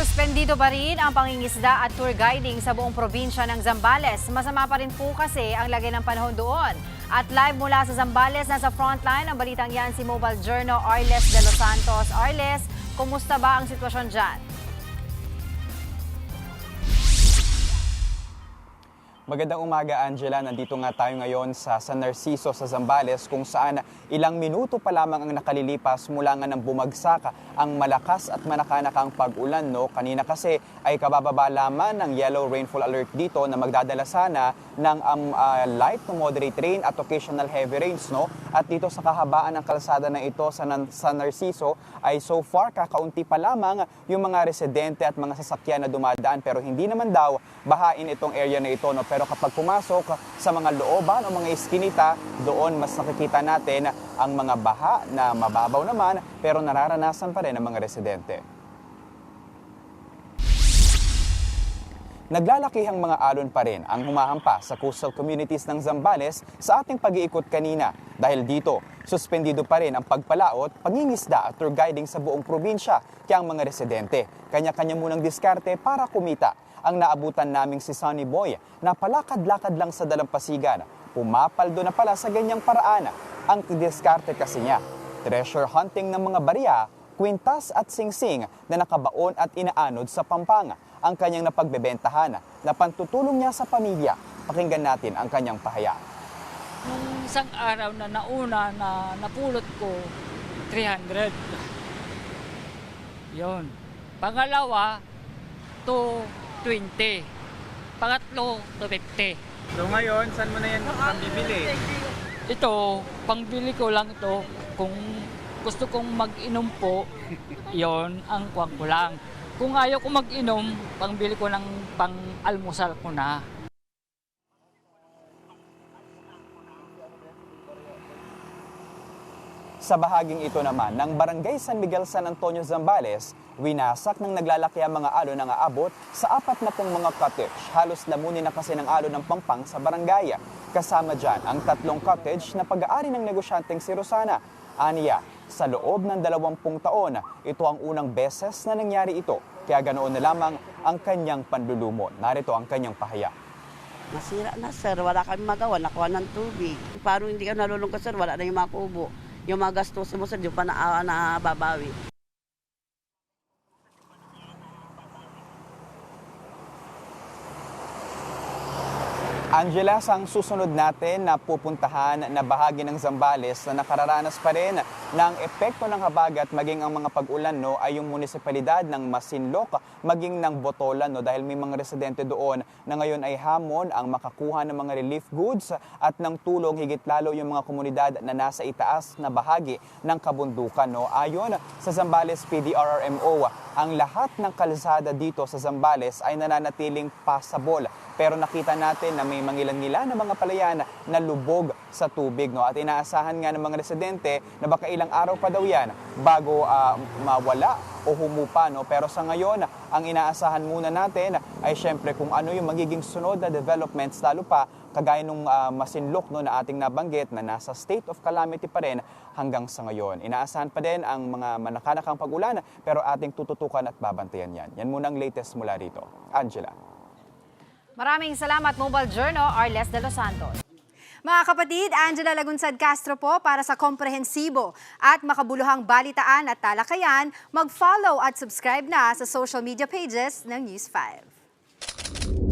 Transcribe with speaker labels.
Speaker 1: Suspendido pa rin ang pangingisda at tour guiding sa buong probinsya ng Zambales. Masama pa rin po kasi ang lagay ng panahon doon. At live mula sa Zambales, nasa frontline ang balitang yan si Mobile Journal Arles de los Santos. Arles, kumusta ba ang sitwasyon dyan?
Speaker 2: Magandang umaga, Angela. Nandito nga tayo ngayon sa San Narciso sa Zambales kung saan ilang minuto pa lamang ang nakalilipas mula nga nang bumagsak ang malakas at manakanakang pag-ulan. Kanina kasi ay kabababa lamang ng yellow rainfall alert dito na magdadala sana ng light to moderate rain at occasional heavy rains. At dito sa kahabaan ng kalsada na ito sa San Narciso ay so far kakaunti pa lamang yung mga residente at mga sasakyan na dumadaan pero hindi naman daw bahain itong area na ito. Pero kapag pumasok sa mga looban o mga iskinita, doon mas nakikita natin ang mga baha na mababaw naman pero nararanasan pa rin ng mga residente. Naglalakihang mga alon pa rin ang humahampas sa coastal communities ng Zambales sa ating pag-iikot kanina. Dahil dito, suspendido pa rin ang pagpalaot, pangingisda at tour guiding sa buong probinsya kaya ang mga residente. Kanya-kanya munang diskarte para kumita. Ang naabutan naming si Sonny Boy na palakad-lakad lang sa dalampasigan. Pumapaldo na pala sa ganyang paraan. Ang diskarte kasi niya, treasure hunting ng mga barya, kwintas at singsing na nakabaon at inaanod sa Pampanga. Ang kanyang napagbebentahan na pantutulong niya sa pamilya. Pakinggan natin ang kanyang pahayag.
Speaker 3: Nung isang araw na nauna na napulot ko, 300. Yon. Pangalawa, 220. Pangatlo, 250.
Speaker 4: So ngayon, saan mo na yan bibili?
Speaker 3: Ito, pangbili ko lang ito. Kung gusto kong mag-inom po, yon ang kuwang ko lang. Kung ayaw ko mag-inom, pangbili ko ng pang-almusal ko na.
Speaker 2: Sa bahaging ito naman ng Barangay San Miguel San Antonio Zambales, winasak ng naglalaki ang mga alon na aabot sa 40 mga cottage. Halos lamunin na kasi ng alon ng Pampang sa barangay. Kasama dyan ang 3 cottage na pag-aari ng negosyanteng si Rosana. Aniya, sa loob ng 20 taon, ito ang unang beses na nangyari ito. Kaya ganoon na lamang ang kanyang panlulumon. Narito ang kanyang pahayag.
Speaker 5: Nasira na sir, wala kami magawa, nakuha ng tubig. Paano hindi ka nalulungkot sir, wala na yung mga kubo. Yung mga gastos mo sir, yung pa nababawi.
Speaker 2: Angela, ang susunod natin na pupuntahan na bahagi ng Zambales na nakararanas pa rin ng epekto ng habagat maging ang mga pag-ulan ay yung munisipalidad ng Masinloc maging ng Botolan dahil may mga residente doon na ngayon ay hamon ang makakuha ng mga relief goods at ng tulong higit lalo yung mga komunidad na nasa itaas na bahagi ng kabundukan. Ayon sa Zambales PDRRMO, ang lahat ng kalsada dito sa Zambales ay nananatiling passable. Pero nakita natin na may mangilan-ngilan na mga palayan na lubog sa tubig. At inaasahan nga ng mga residente na baka ilang araw pa daw yan bago mawala o humupa. Pero sa ngayon, ang inaasahan muna natin ay syempre kung ano yung magiging sunod na developments, lalo pa kagaya nung Masinloc na ating nabanggit na nasa state of calamity pa rin hanggang sa ngayon. Inaasahan pa din ang mga manakanakang pag-ulan pero ating tututukan at babantayan yan. Yan muna ang latest mula rito. Angela.
Speaker 1: Maraming salamat, Mobile Journal Arles de los Santos. Mga kapatid, Angela Lagunsad Castro po para sa komprehensibo at makabuluhang balitaan at talakayan. Mag-follow at subscribe na sa social media pages ng News 5.